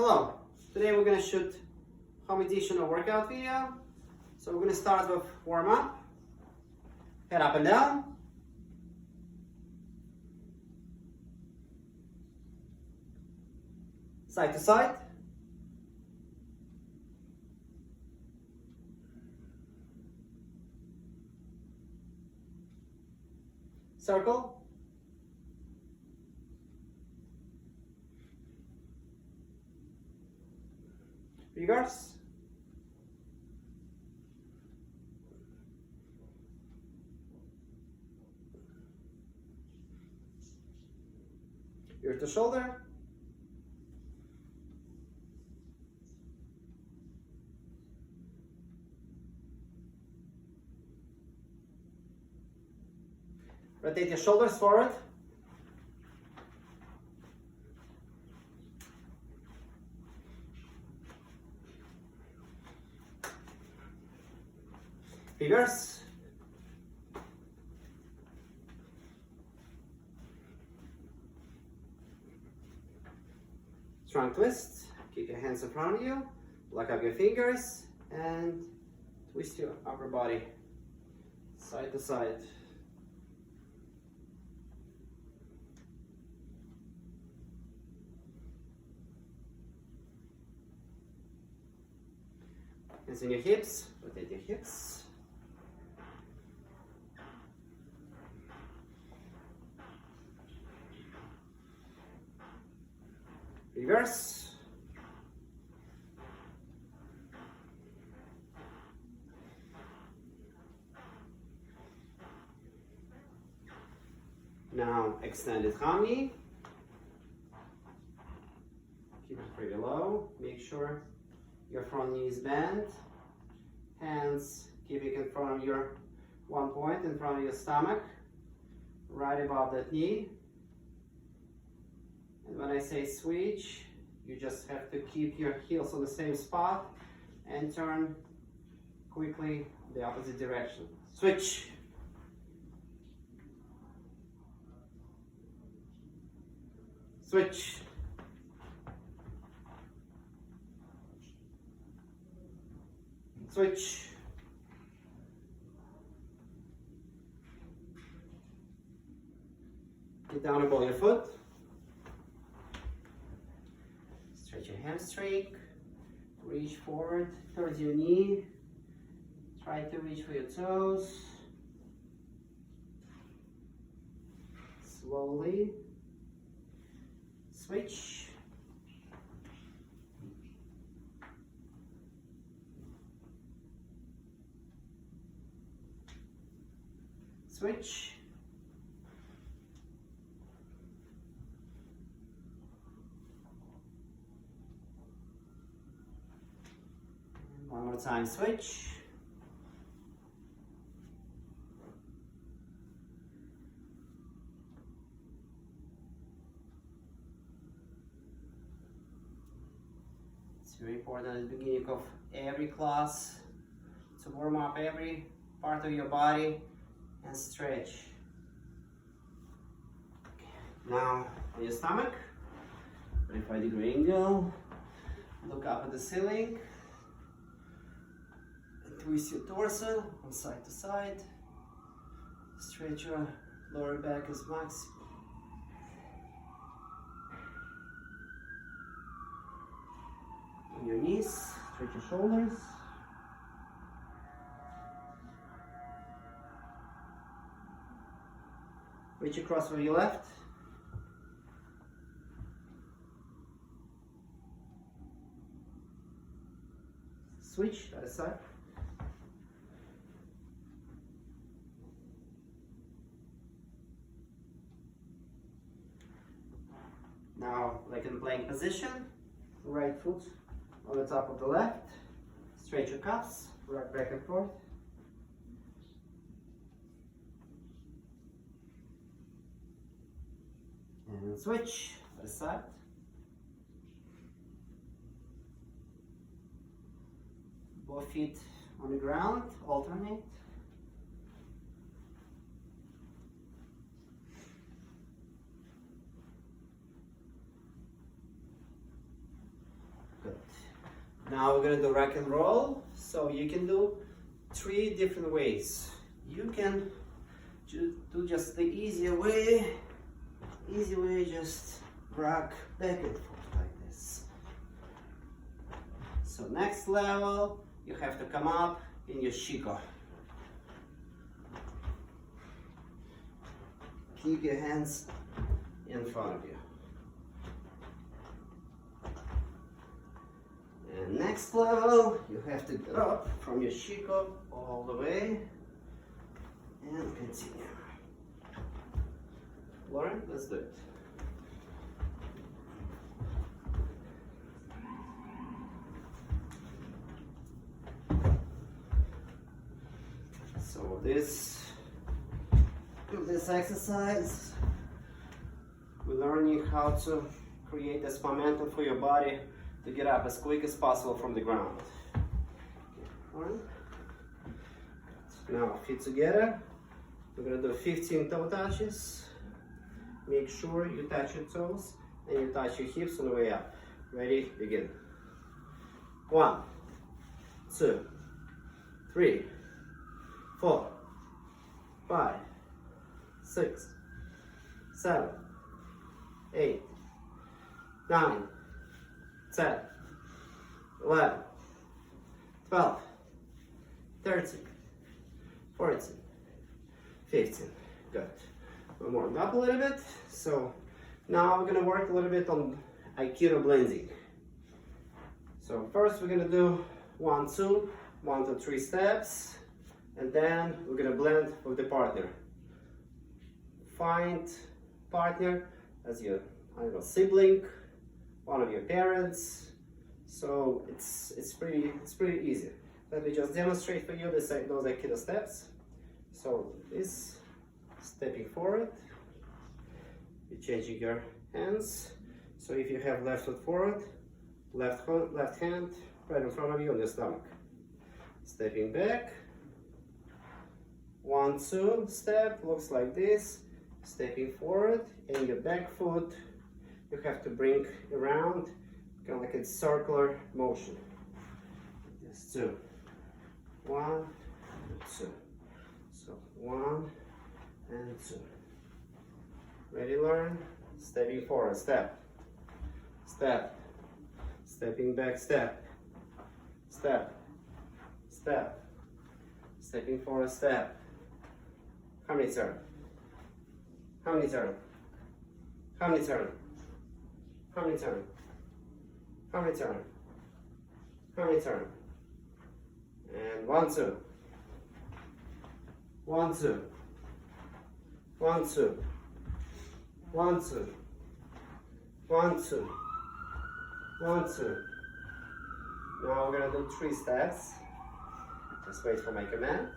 Hello, today we're going to shoot competition or workout video. So we're going to start with warm up, head up and down, side to side, circle, reverse, ear to shoulder, rotate your shoulders forward, reverse, strong twist, keep your hands in front of you, lock up your fingers and twist your upper body side to side. Hands in your hips, rotate your hips. Reverse. Now extended front knee. Keep it pretty low. Make sure your front knee is bent. Hands keeping in front of your one point in front of your stomach, right above that knee. And when I say switch, you just have to keep your heels on the same spot and turn quickly the opposite direction. Switch. Switch. Switch. Get down and ball your foot. Stretch your hamstring. Reach forward towards your knee. Try to reach for your toes. Slowly. Switch. Switch. One more time, switch. It's very important at the beginning of every class to warm up every part of your body and stretch. Now on your stomach, 45-degree angle, look up at the ceiling, and twist your torso from side to side, stretch your lower back as max. On your knees, stretch your shoulders. Reach across with your left. Switch, other side. Now, like in plank position, right foot on the top of the left. Stretch your calves, rock back and forth. And switch, other side. Both feet on the ground, alternate. Good. Now we're gonna do rock and roll. So you can do 3 different ways. You can do just the easier way. Easy way, just rock back and forth like this. So next level, you have to come up in your shiko. Keep your hands in front of you. And next level, you have to get up from your shiko all the way and continue. Lauren, let's do it. So this exercise, we're learning how to create this momentum for your body to get up as quick as possible from the ground. One. Now feet together. We're gonna do 15 toe touches. Make sure you touch your toes and you touch your hips on the way up. Ready? Begin. 1, 2, 3, 4, 5, 6, 7, 8, 9, 10, 11, 12, 13, 14, 15. Good. We're warmed up a little bit. So now we're gonna work a little bit on Aikido blending. So first we're gonna do 1, 2, 1 to 3 steps, and then we're gonna blend with the partner. Find partner as your, I don't know, sibling, one of your parents. So it's pretty easy. Let me just demonstrate for you those Aikido steps. So this, stepping forward, you're changing your hands. So if you have left foot forward, left hand right in front of you on your stomach. Stepping back, 1, 2 step, looks like this. Stepping forward, and your back foot you have to bring around, kind of like a circular motion. Just 2, 1, 2. So 1 and 2. Ready, Lauren? Stepping forward, step, step, stepping back, step, step, step, stepping forward, step. How many turn? How many turn? How many turn? How many turn? How many turn? How many turn? And 1, 2. 1, 2. 1, 2. 1, 2. 1, 2. 1, 2. Now we're gonna do 3 steps. Just wait for my command.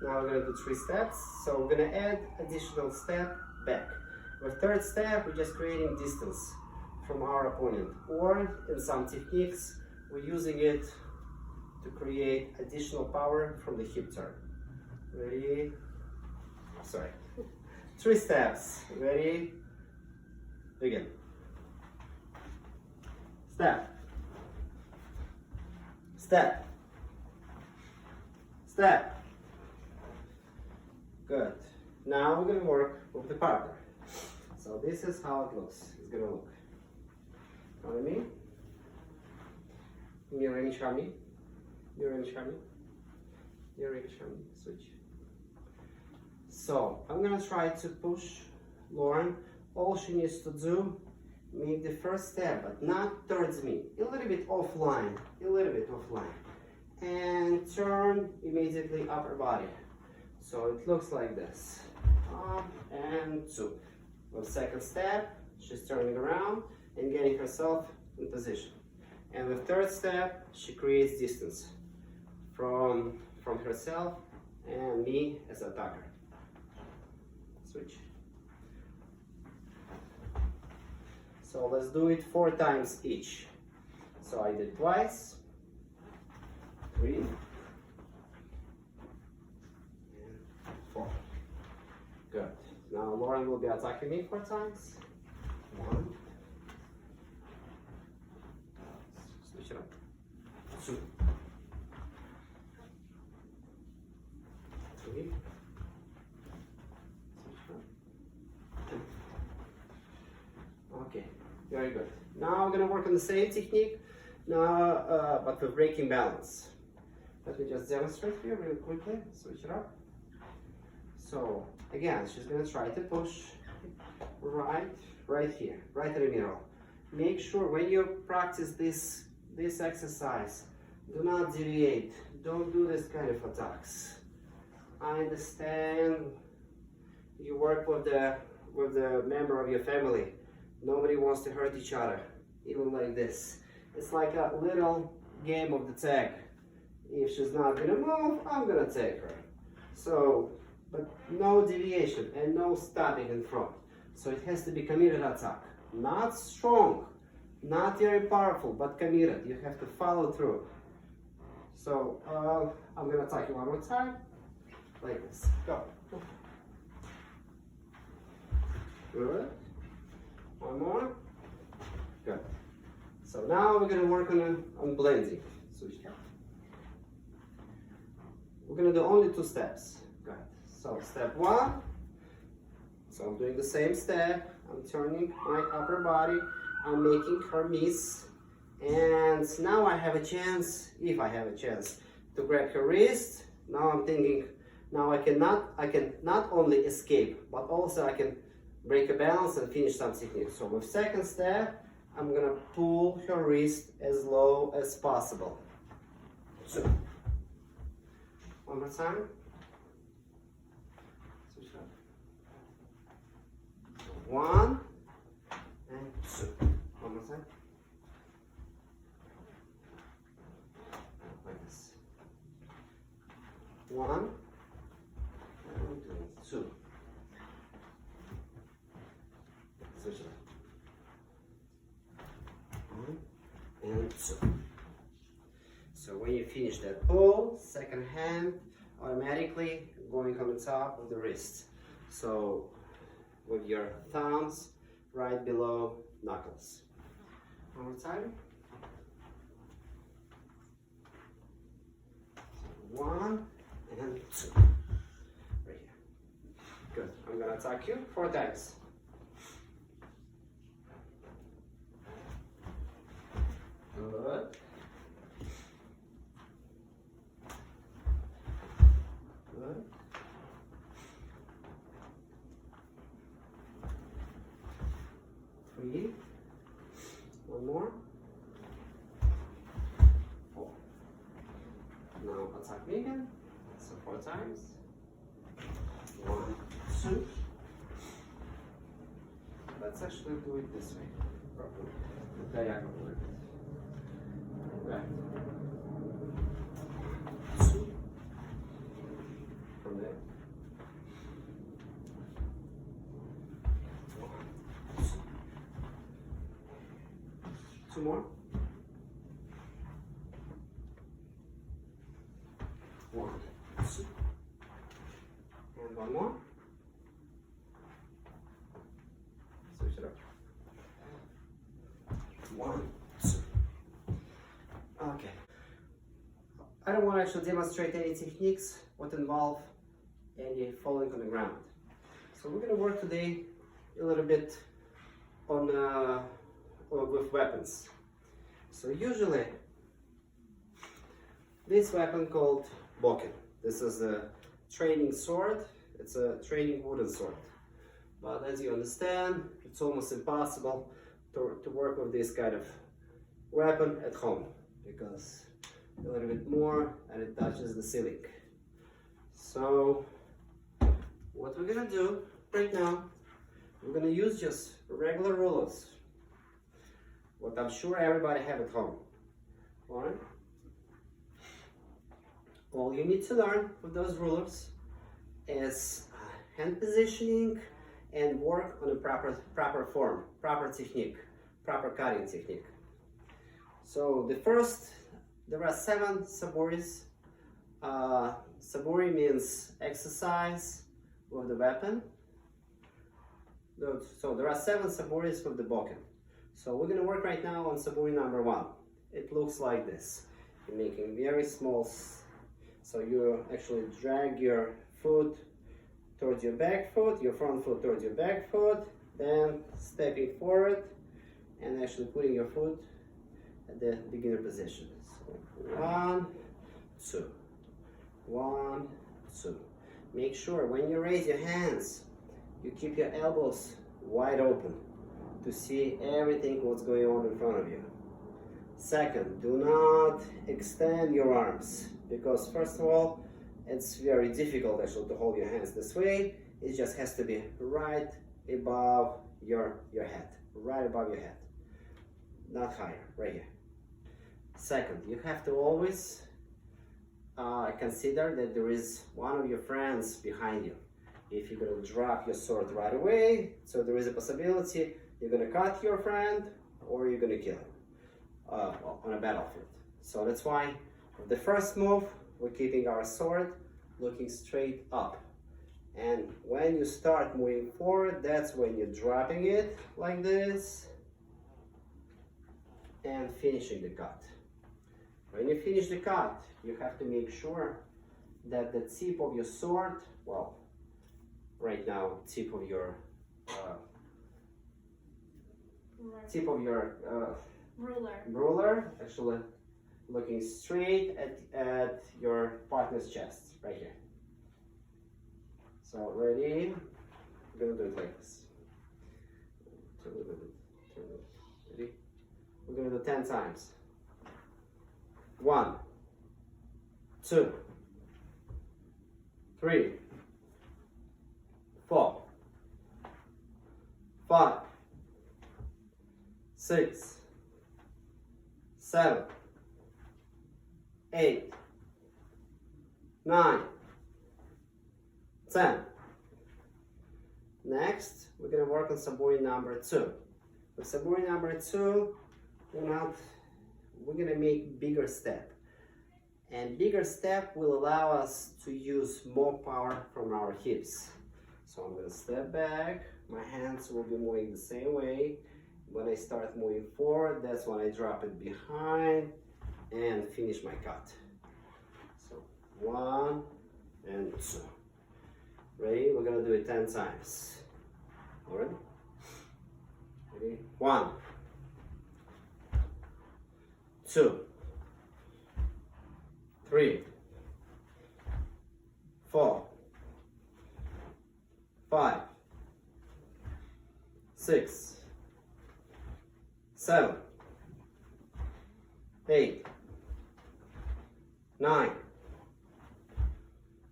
Now we're gonna do 3 steps. So we're gonna add additional step back. With third step, we're just creating distance from our opponent. Or in some techniques, we're using it to create additional power from the hip turn. Ready? Sorry. 3 steps. Ready? Begin. Step. Step. Step. Good. Now we're going to work with the partner. So this is how it looks. It's going to look. Follow me. Mirror shami. Mirror shami. Mirror shami. Switch. So I'm going to try to push Lauren. All she needs to do, make the first step, but not towards me. A little bit offline. A little bit offline. And turn immediately upper body. So it looks like this. Up and 2. With second step, she's turning around and getting herself in position. And with third step, she creates distance from herself and me as attacker. Switch. So let's do it 4 times each. So I did twice. 3. And 4. Good. Now Lauren will be attacking me 4 times. 1. 2, 3, okay, very good. Now we're going to work on the same technique, now, but with breaking balance. Let me just demonstrate here real quickly, switch it up. So, again, she's going to try to push right here, right in the middle. Make sure when you practice this exercise, do not deviate. Don't do this kind of attacks. I understand you work with the member of your family. Nobody wants to hurt each other, even like this. It's like a little game of the tag. If she's not gonna move, I'm gonna take her. So, but no deviation and no stopping in front. So it has to be committed attack. Not strong, not very powerful, but committed. You have to follow through. So, I'm gonna attack you one more time. Like this. Go. Good. One more. Good. So now we're gonna work on blending. Switch here. We're gonna do only 2 steps. Good. So step 1. So I'm doing the same step. I'm turning my upper body. I'm making her miss. And now I have a chance, if I have a chance, to grab her wrist. Now I'm thinking, now I can not only escape, but also I can break a balance and finish some technique. So with second step, I'm gonna pull her wrist as low as possible. So, one more time. Switch up. 1 and 2. One more time. Like this. 1 and 2. Switch it up. 1 and 2. So when you finish that pull, second hand automatically going on the top of the wrist. So with your thumbs right below knuckles. One more time. 1 and 2. Right here. Good. I'm gonna attack you 4 times. Good. Good. 3. One more. 4. Now attack me again. So 4 times. 1, 2. Let's actually do it this way. Properly. The diagonal way. Right. 2. From there. 1, 2. 2 more. 1, 2. And 1 more. Switch it up. 1, 2. Okay. I don't want to actually demonstrate any techniques what involve any falling on the ground. So we're going to work today a little bit on with weapons. So usually this weapon called bokken. This is a training sword. It's a training wooden sword. But as you understand, it's almost impossible to work with this kind of weapon at home because a little bit more and it touches the ceiling. So what we're gonna do right now, we're gonna use just regular rulers, what I'm sure everybody have at home. Alright? All you need to learn with those rulers is hand positioning and work on a proper form, proper technique, proper cutting technique. So there are 7 saburis. Saburi means exercise with the weapon. So there are 7 saburis with the bokken. So we're going to work right now on saburi number 1. It looks like this. You're making very small, so you actually drag your foot towards your back foot, your front foot towards your back foot, then stepping forward and actually putting your foot at the beginner position. So 1, 2, 1, 2. Make sure when you raise your hands, you keep your elbows wide open to see everything what's going on in front of you. Second, do not extend your arms, because first of all, it's very difficult actually to hold your hands this way. It just has to be right above your head, right above your head, not higher, right here. Second, you have to always consider that there is one of your friends behind you. If you're going to drop your sword right away, so there is a possibility you're going to cut your friend or you're going to kill him on a battlefield. So that's why for the first move, we're keeping our sword looking straight up. And when you start moving forward, that's when you're dropping it like this and finishing the cut. When you finish the cut, you have to make sure that the tip of your sword, well, right now, tip of your ruler, actually looking straight at your partner's chest, right here. So ready? We're gonna do it like this. Ready? We're gonna do 10 times. 1, 2, 3, 4, 5, 6, 7, 8, 9, 10. Next, we're going to work on saburi number 2. With saburi number 2, we're going to make bigger step. And bigger step will allow us to use more power from our hips. So I'm going to step back. My hands will be moving the same way. When I start moving forward, that's when I drop it behind and finish my cut. So 1 and 2. Ready? We're gonna do it 10 times. All right? Ready? 1, 2, 3, 4, 5, 6, 7, 8, 9,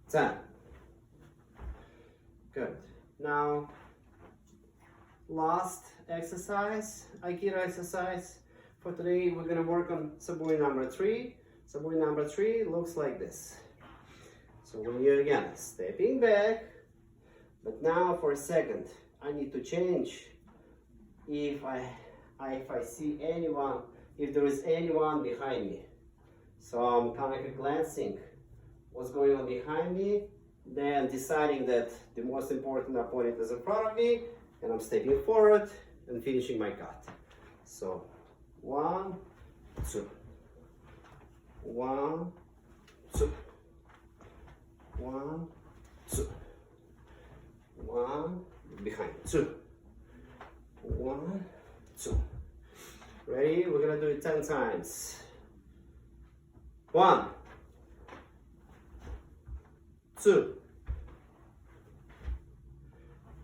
10. Good. Now, last exercise, Aikido exercise for today. We're going to work on saburi number 3. Saburi number 3 looks like this. So when you're again stepping back, but now for a second, I need to change if I see anyone, if there is anyone behind me. So I'm kind of glancing what's going on behind me, then deciding that the most important opponent is in front of me, and I'm stepping forward and finishing my cut. So 1, 2, 1, 2, 1, 2, 1, behind, 2, 1, 2. Ready? We're gonna do it 10 times. 1, 2,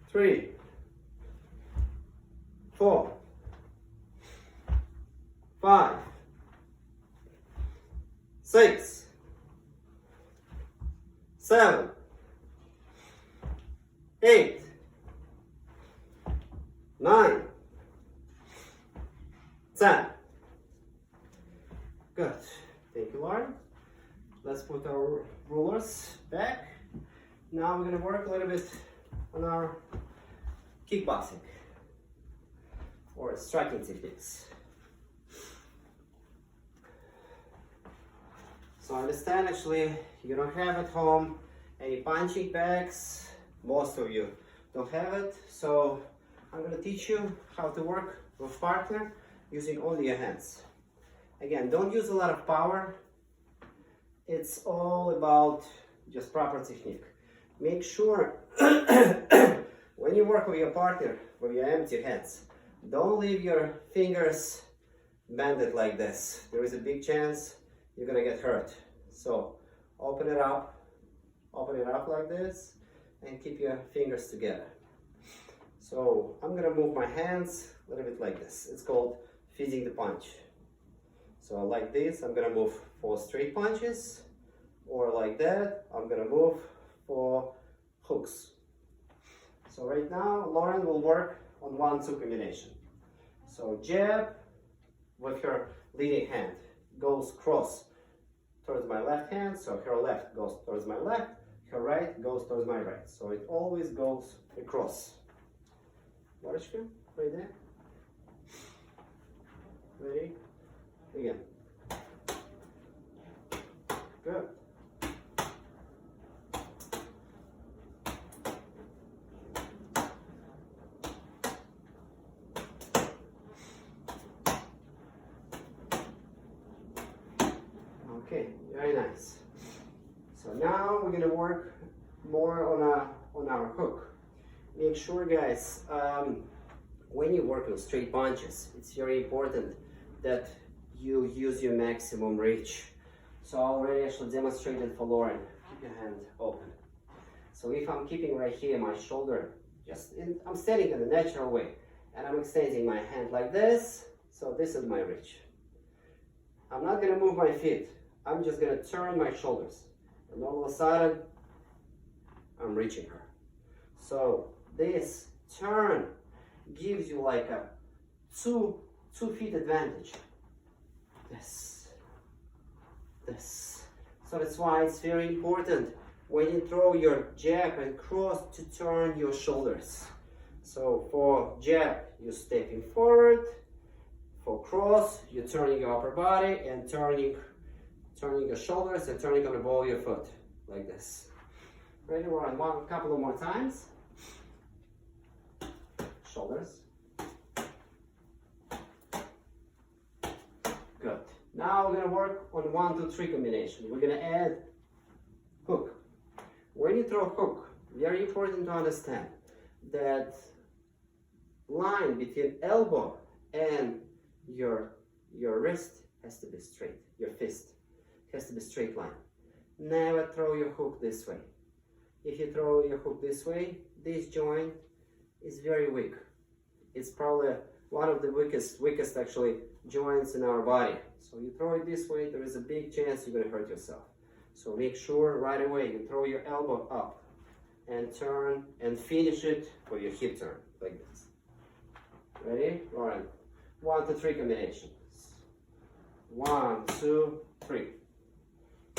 3, 4, 5, 6, 7, 8, 9, 10. Good. Thank you, Lauren. Let's put our rulers back. Now we're going to work a little bit on our kickboxing or striking techniques. So I understand actually you don't have at home any punching bags. Most of you don't have it. So I'm going to teach you how to work with partner using only your hands. Again, don't use a lot of power. it's all about just proper technique. Make sure when you work with your partner with your empty hands, don't leave your fingers bended like this. There is a big chance you're gonna get hurt. So open it up like this, and keep your fingers together. So I'm gonna move my hands a little bit like this. It's called feeding the punch. So like this, I'm gonna move for straight punches, or like that, I'm gonna move for hooks. So right now, Lauren will work on 1-2 combination. So jab with her leading hand goes cross towards my left hand, so her left goes towards my left, her right goes towards my right. So it always goes across. Лорочка, right there. Ready? Again. Good. Okay, very nice. So now we're gonna work more on our hook. Make sure, guys, when you work with straight punches, it's very important that you use your maximum reach. So I already actually demonstrated for Lauren. Keep your hand open. So if I'm keeping right here my shoulder, I'm standing in the natural way, and I'm extending my hand like this. So this is my reach. I'm not gonna move my feet. I'm just gonna turn my shoulders, and all of a sudden, I'm reaching her. So this turn gives you like a two feet advantage. This. So that's why it's very important when you throw your jab and cross to turn your shoulders. So for jab, you're stepping forward. For cross, you're turning your upper body and turning your shoulders and turning on the ball of your foot, like this. Ready? We're on a couple of more times. Shoulders. Good. Now we're gonna work on 1-2-3 combination. We're gonna add hook. When you throw hook, very important to understand that line between elbow and your wrist has to be straight. Your fist has to be straight line. Never throw your hook this way. If you throw your hook this way, this joint is very weak. It's probably one of the weakest actually joints in our body. So you throw it this way, there is a big chance you're gonna hurt yourself. So make sure right away you throw your elbow up and turn and finish it with your hip turn, like this. Ready? Lauren. 1-2-3 combinations. 1, 2, 3.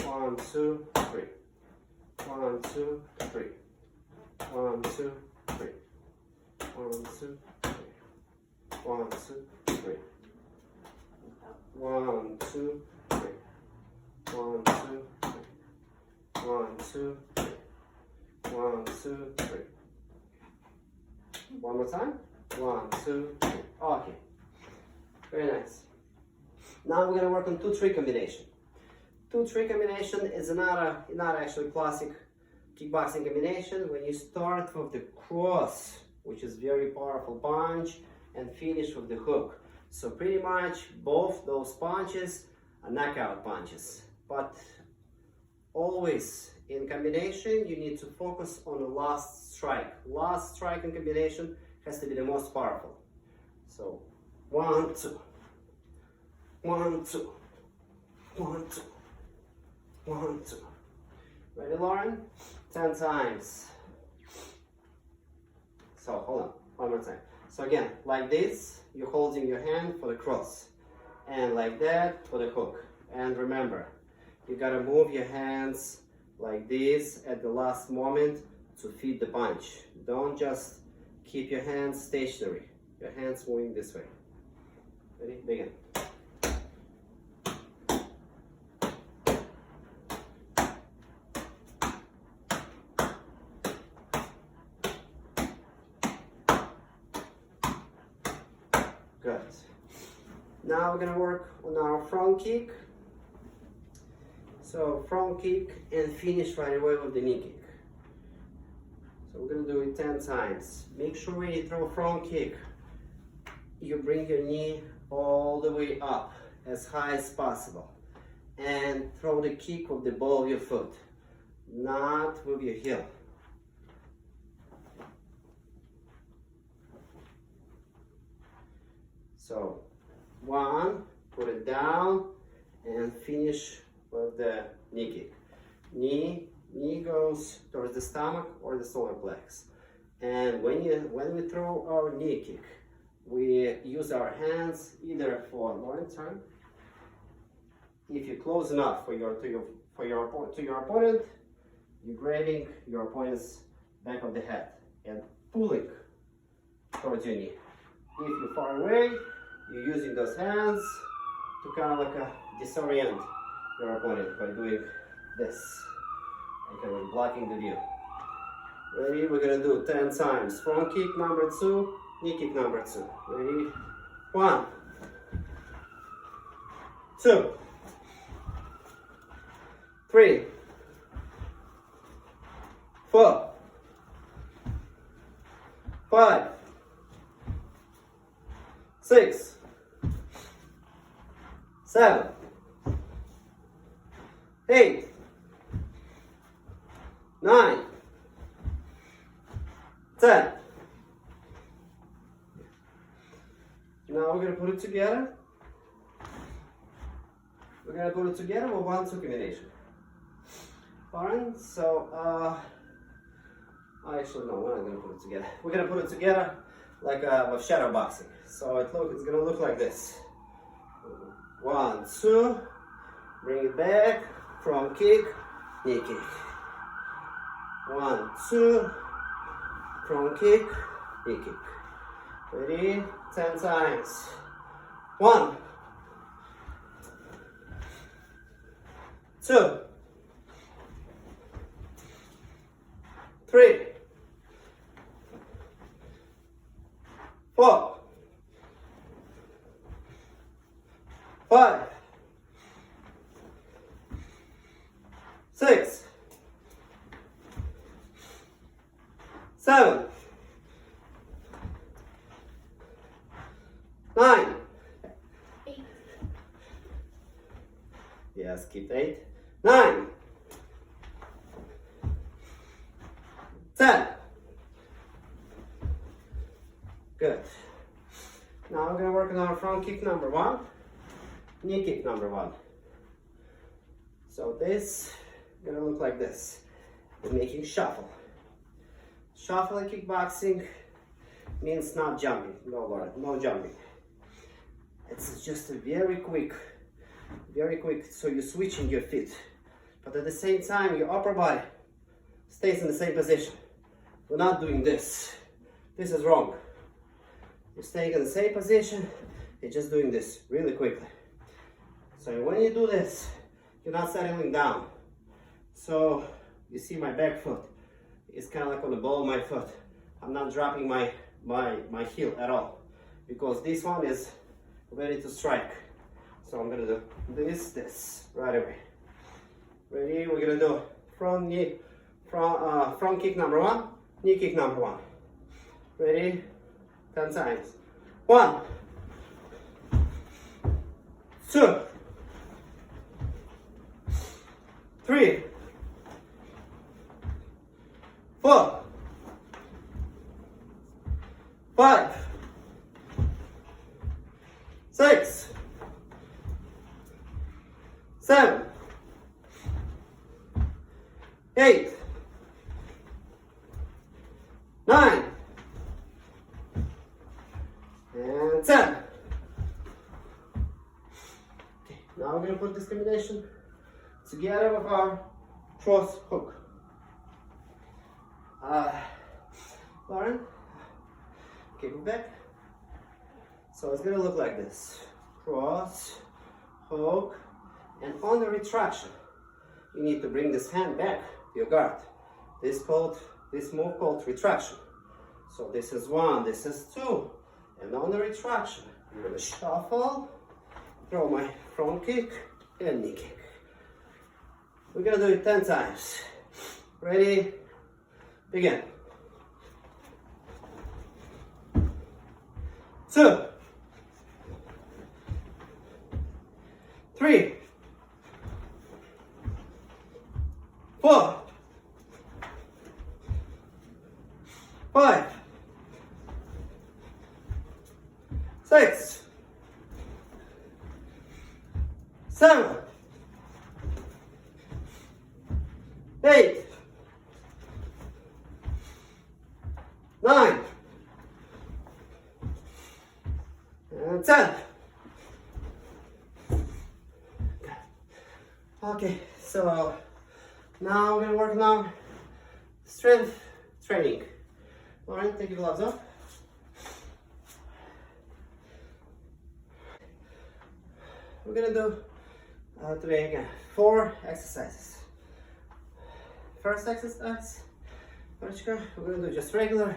1, 2, 3. 1, 2, 3. 1, 2, 3. 1, 2, 3. 1, 2, 3. 1, 2, 3. 1, 2, 3. 1, 2, 3. 1, 2, 3. One more time. 1, 2, 3. Okay. Very nice. Now we're gonna work on 2-3 combination. 2-3 combination is not actually classic kickboxing combination. When you start with the cross, which is very powerful punch, and finish with the hook. So pretty much both those punches are knockout punches. But always in combination, you need to focus on the last strike. Last strike in combination has to be the most powerful. So 1, 2. 1, 2. 1, 2. 1, 2. Ready, Lauren? 10 times. So hold on, one more time. So again, like this, you're holding your hand for the cross. And like that for the hook. And remember, you gotta move your hands like this at the last moment to feed the punch. Don't just keep your hands stationary. Your hands moving this way. Ready? Begin. Good. Now we're gonna work on our front kick. So front kick and finish right away with the knee kick. So we're gonna do it 10 times. Make sure when you throw front kick, you bring your knee all the way up as high as possible. And throw the kick with the ball of your foot, not with your heel. So 1, put it down, and finish with the knee kick. Knee goes towards the stomach or the solar plex. And when we throw our knee kick, we use our hands either for one turn. If you're close enough to your opponent, you're grabbing your opponent's back of the head and pulling towards your knee. If you're far away, you're using those hands to kind of like disorient your opponent by doing this and kind of blocking the view. Ready? We're gonna do 10 times. Front kick number 2, knee kick number 2. Ready? 1, 2, 3, 4, 5, 6, 7, 8, 9, 10. Now we're going to put it together. We're going to put it together with 1-2 combination. Alright, so actually no, we're not going to put it together. We're going to put it together like with shadow boxing. So it's going to look like this. 1, 2, bring it back, front kick, knee kick. 1, 2, front kick, knee kick. Ready? 10 times. 1, 2, 3, 4, 5, 6, 7, 9. 8. Yes, keep 8. 9. 10. Good. Now we're going to work on our front kick number 1, knee kick number 1. So this is going to look like this. We're making shuffle. Shuffle in kickboxing means not jumping. No, Lord, no jumping. It's just a very quick, so you're switching your feet. But at the same time, your upper body stays in the same position. We're not doing this. This is wrong. You're staying in the same position, you're just doing this really quickly. So when you do this, you're not settling down. So you see my back foot is kind of like on the ball of my foot. I'm not dropping my heel at all because this one is ready to strike. So I'm gonna do this right away. Ready? We're gonna do front kick number 1, knee kick number 1. Ready? 10 times. 1, 2, 3, 4, 5, 6, 7, 8, 9, and 10. Okay, now we're going to put this combination together with our cross hook. Lauren, kick it back. So it's going to look like this. Cross, hook, and on the retraction, you need to bring this hand back to your guard. This move called retraction. So this is 1, this is 2, and on the retraction, I'm going to shuffle, throw my front kick and knee kick. We're gonna do it 10 times. Ready? Begin. 2, 3, 4, 5, 6, 7, 8, 9, and 10. Okay, so now we're gonna work on strength training. Alright, take your gloves off. We're gonna do today again 4 exercises. First exercise, we're gonna do just regular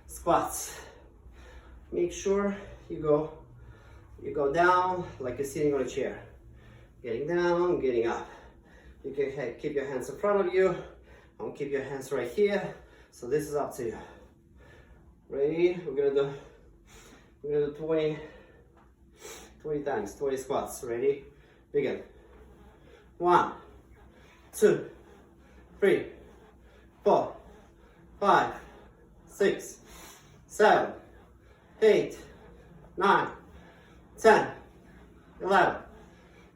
squats. Make sure you go down like you're sitting on a chair. Getting down, getting up. You can keep your hands in front of you. I'm gonna keep your hands right here. So this is up to you. Ready? We're gonna do 20 times, 20 squats. Ready? Begin. 1, 2, 3, 4, 5, 6, 7, 8, 9, 10, 11,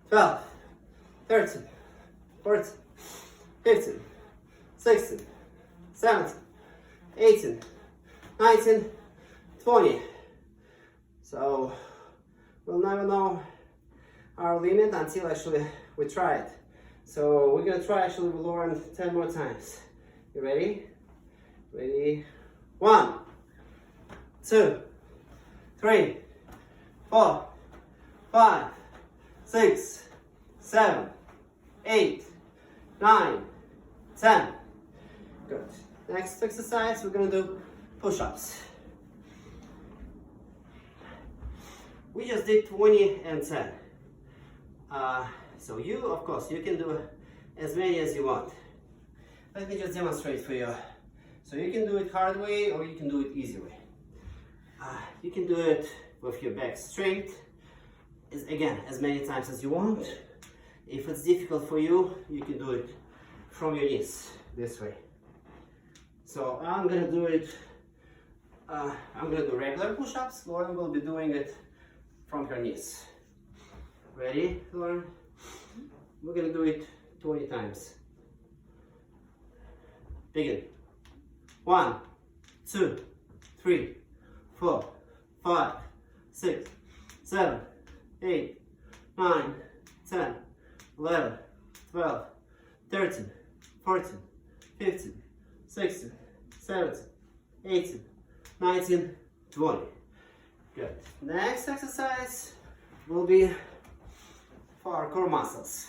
12, 13, 14, 15, 16, 17, 18, 19, 20. So we'll never know our limit until actually we try it. So we're gonna try actually with Lauren 10 more times. You ready? Ready? 1, 2, 3, 4, 5, 6, 7, 8, 9, 10. Good. Next exercise, we're gonna do push-ups. We just did 20 and 10. So you, of course, you can do as many as you want. Let me just demonstrate for you. So you can do it hard way or you can do it easy way. You can do it with your back straight, again, as many times as you want. If it's difficult for you, you can do it from your knees, this way. So I'm gonna do it, I'm gonna do regular push-ups. Lauren will be doing it from her knees. Ready, Lauren? We're gonna do it 20 times. Begin. 1, 2, 3, 4, 5, 6, 7, 8, 9, 10, 11, 12, 13, 14, 15, 16, 17, 18, 19, 20. Good. Next exercise will be for our core muscles.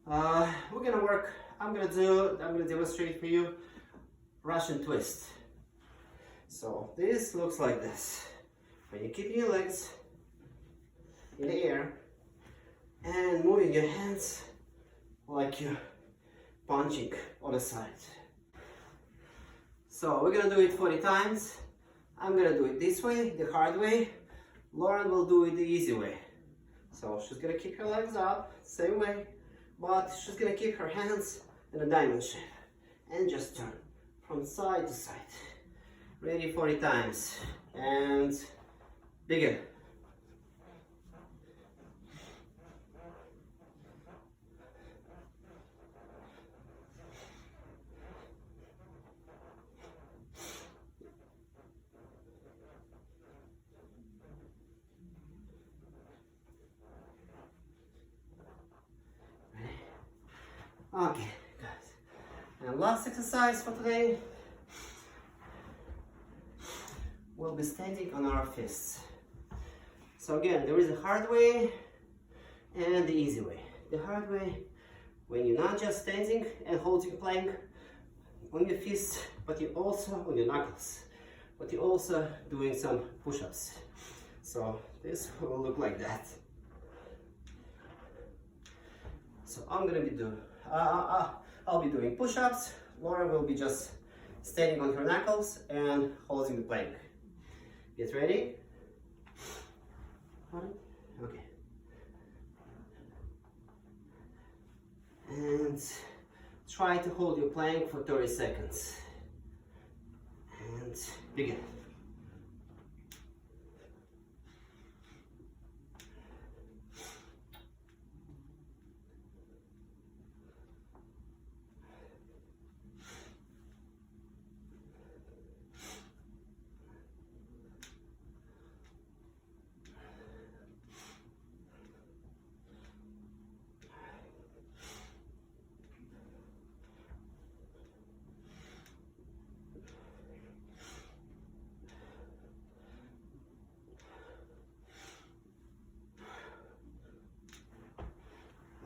We're gonna work, I'm gonna demonstrate for you Russian twist. So this looks like this. When you keep your legs in the air and moving your hands like you're punching on the side. So we're gonna do it 40 times. I'm gonna do it this way, the hard way. Lauren will do it the easy way. So she's gonna keep her legs up, same way, but she's gonna keep her hands in a diamond shape and just turn from side to side. Ready? 40 times and begin. Okay, good. And last exercise for today, we'll be standing on our fists. So again, there is a hard way and the easy way. The hard way, when you're not just standing and holding plank on your fists, but you're also on your knuckles, but you're also doing some push-ups. So this will look like that. So I'm gonna be doing, I'll be doing push-ups. Laura will be just standing on her knuckles and holding the plank. Get ready? Okay. And try to hold your plank for 30 seconds. And begin.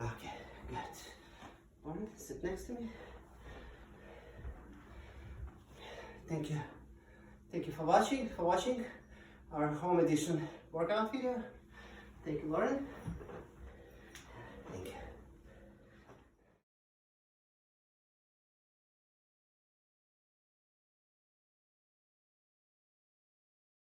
Okay, good. Lauren, sit next to me. Thank you. Thank you for watching our home edition workout video. Thank you, Lauren. Thank you.